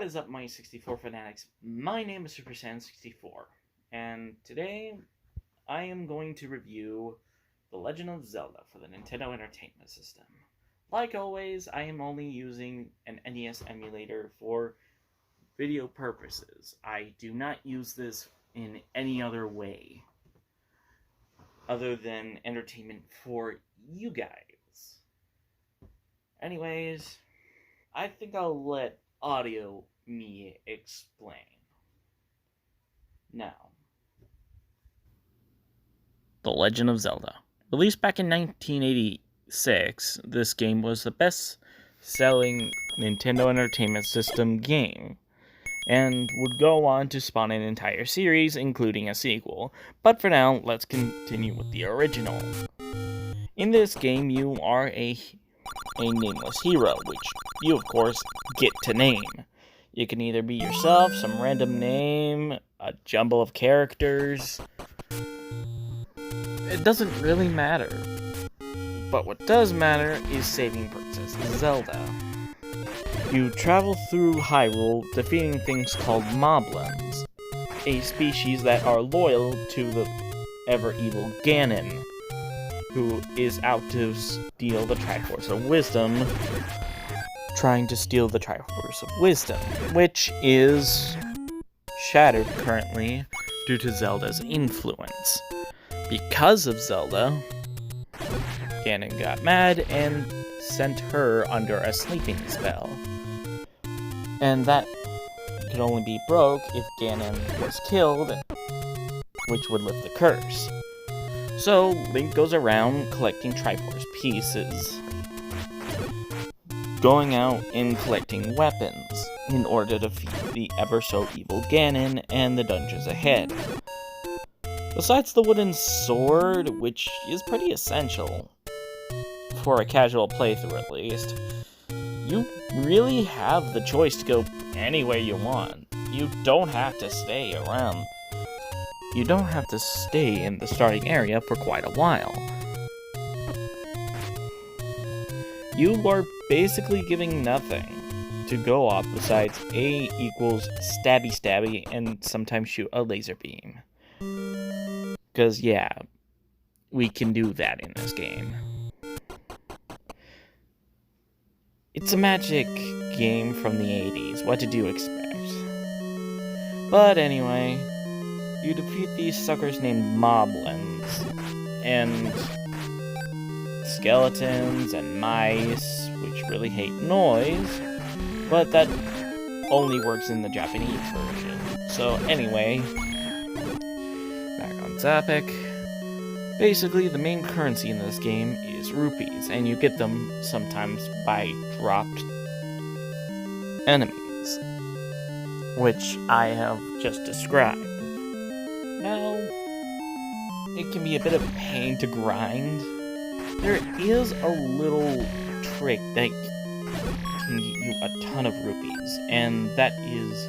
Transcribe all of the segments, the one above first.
What is up, my 64 fanatics? My name is Super Saiyan 64, and today I am going to review The Legend of Zelda for the Nintendo Entertainment System. Like always, I am only using an NES emulator for video purposes. I do not use this in any other way other than entertainment for you guys. Anyways, I think I'll let audio me explain. Now, The Legend of Zelda. Released back in 1986, this game was the best-selling Nintendo Entertainment System game, and would go on to spawn an entire series, including a sequel. But for now, let's continue with the original. In this game, you are a nameless hero, which you, of course, get to name. You can either be yourself, some random name, a jumble of characters. It doesn't really matter. But what does matter is saving Princess Zelda. You travel through Hyrule, defeating things called moblins, a species that are loyal to the ever-evil Ganon, who is out to steal the Triforce of Wisdom, which is shattered currently due to Zelda's influence. Because of Zelda, Ganon got mad and sent her under a sleeping spell. And that could only be broke if Ganon was killed, which would lift the curse. So, Link goes around collecting Triforce pieces, going out and collecting weapons in order to defeat the ever-so-evil Ganon and the dungeons ahead. Besides the wooden sword, which is pretty essential, for a casual playthrough at least, you really have the choice to go anywhere you want. You don't have to stay around. You don't have to stay in the starting area for quite a while. You are basically giving nothing to go off besides A equals stabby stabby and sometimes shoot a laser beam. Because, yeah, we can do that in this game. It's a magic game from the 80s, what did you expect? But anyway, you defeat these suckers named moblins, and skeletons and mice, which really hate noise, but that only works in the Japanese version. So anyway, back on topic. Basically, the main currency in this game is rupees, and you get them sometimes by dropped enemies, which I have just described. Now, it can be a bit of a pain to grind. There is a little trick that can get you a ton of rupees, and that is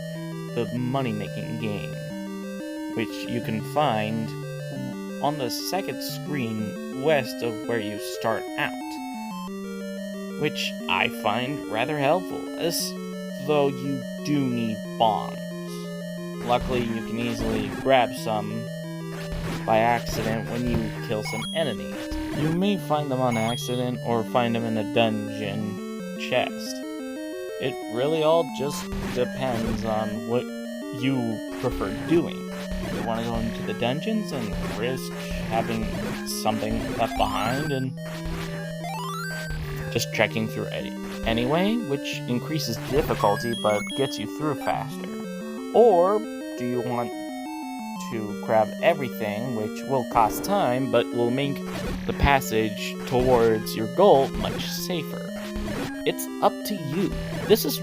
the money-making game, which you can find on the second screen west of where you start out, which I find rather helpful, as though you do need bombs. Luckily, you can easily grab some by accident when you kill some enemies. You may find them on accident or find them in a dungeon chest. It really all just depends on what you prefer doing. You want to go into the dungeons and risk having something left behind and just trekking through it anyway, which increases difficulty but gets you through faster. Or do you want to grab everything, which will cost time but will make the passage towards your goal much safer? It's up to you. This is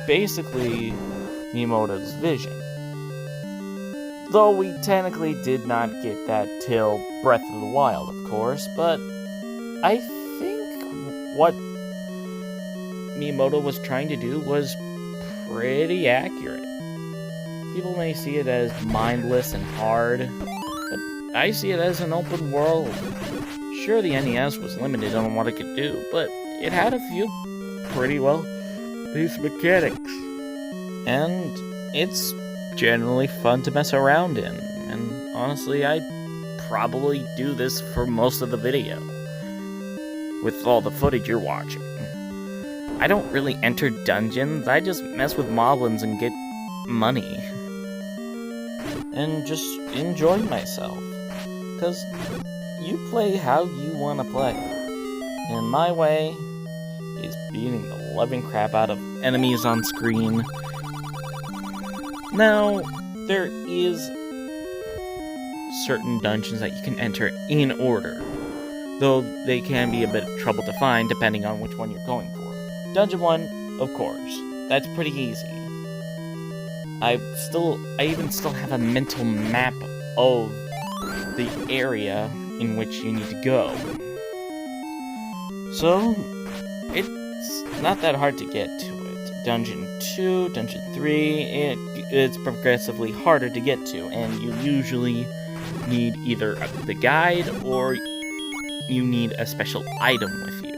basically Miyamoto's vision. Though we technically did not get that till Breath of the Wild, of course, but I think what Miyamoto was trying to do was pretty accurate. People may see it as mindless and hard, but I see it as an open world. Sure, the NES was limited on what it could do, but it had a few pretty well these mechanics. And it's generally fun to mess around in. And honestly, I'd probably do this for most of the video, with all the footage you're watching. I don't really enter dungeons, I just mess with moblins and get money. And just enjoy myself. Because you play how you want to play. And my way is beating the living crap out of enemies on screen. Now, there is certain dungeons that you can enter in order, though they can be a bit of trouble to find depending on which one you're going for. Dungeon 1, of course, that's pretty easy. I even still have a mental map of the area in which you need to go. So, it's not that hard to get to it. Dungeon 2, Dungeon 3, it's progressively harder to get to, and you usually need either the guide or you need a special item with you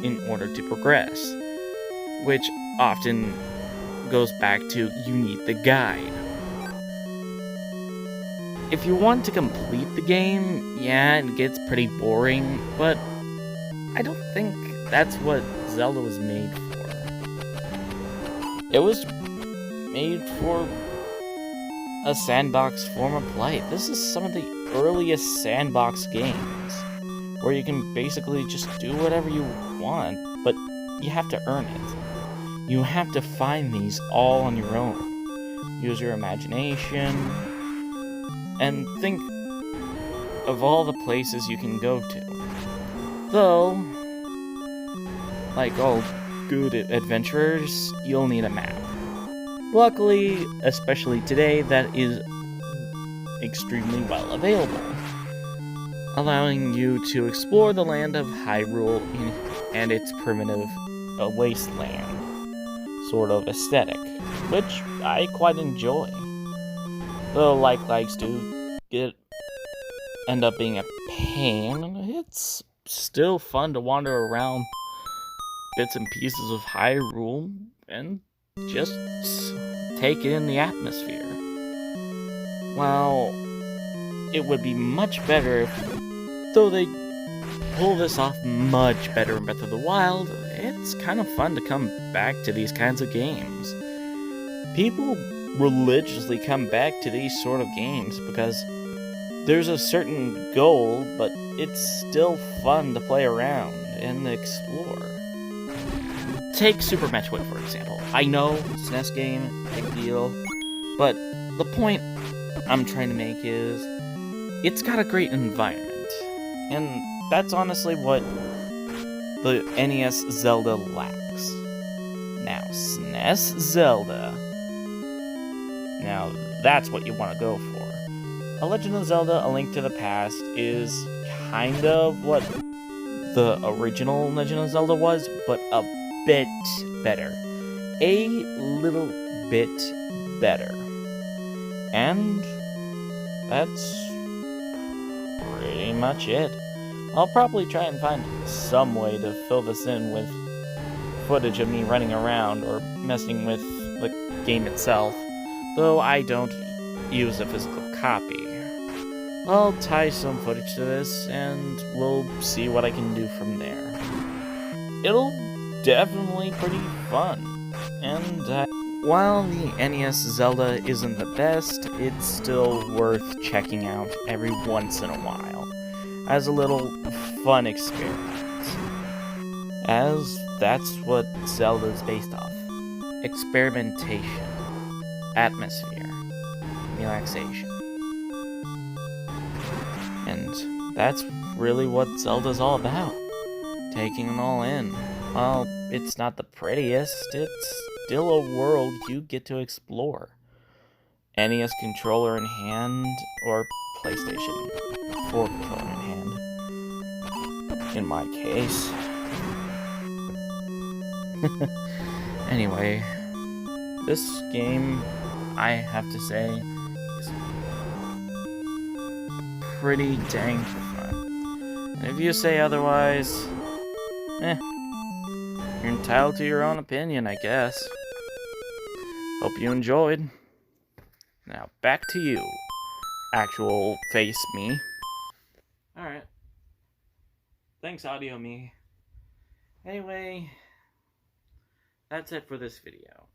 in order to progress, which often goes back to you need the guide. If you want to complete the game, yeah, it gets pretty boring, but I don't think that's what Zelda was made for. It was made for a sandbox form of play. This is some of the earliest sandbox games, where you can basically just do whatever you want, but you have to earn it. You have to find these all on your own. Use your imagination, and think of all the places you can go to. Though, like all good adventurers, you'll need a map. Luckily, especially today, that is extremely well available, allowing you to explore the land of Hyrule and its primitive wasteland sort of aesthetic, which I quite enjoy. Though, like likes to end up being a pain, it's still fun to wander around bits and pieces of Hyrule and just take in the atmosphere. While it would be much better though they pull this off much better in Breath of the Wild, it's kind of fun to come back to these kinds of games. People religiously come back to these sort of games because there's a certain goal, but it's still fun to play around and explore. Take Super Metroid, for example. I know, it's an SNES game, big deal, but the point I'm trying to make is, it's got a great environment, and that's honestly what the NES Zelda lacks. Now, SNES Zelda, now that's what you want to go for. A Legend of Zelda: A Link to the Past is kind of what the original Legend of Zelda was, but a bit better. A little bit better. And that's pretty much it. I'll probably try and find some way to fill this in with footage of me running around or messing with the game itself, though I don't use a physical copy. I'll tie some footage to this, and we'll see what I can do from there. It'll definitely pretty fun, and while the NES Zelda isn't the best, it's still worth checking out every once in a while, as a little fun experiment, as that's what Zelda is based off. Experimentation, atmosphere, relaxation. And that's really what Zelda's all about. Taking it all in. While it's not the prettiest, it's still a world you get to explore. NES controller in hand, or PlayStation 4 controller in hand. In my case. Anyway, this game, I have to say, is pretty dang fun. And if you say otherwise, you're entitled to your own opinion, I guess. Hope you enjoyed. Now, back to you, actual face me. Alright. Thanks, audio me. Anyway, that's it for this video.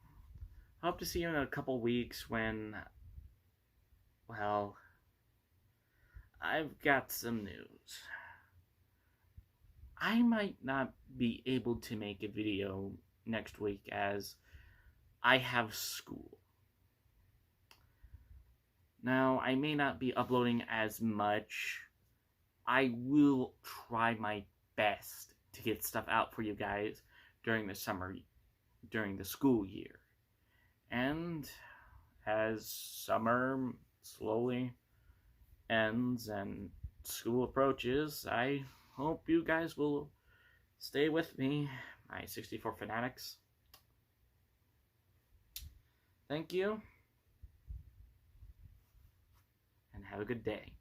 Hope to see you in a couple weeks when, well, I've got some news. I might not be able to make a video next week as I have school. Now, I may not be uploading as much. I will try my best to get stuff out for you guys during the summer, during the school year. And as summer slowly ends and school approaches, I hope you guys will stay with me, my 64 fanatics. Thank you, and have a good day.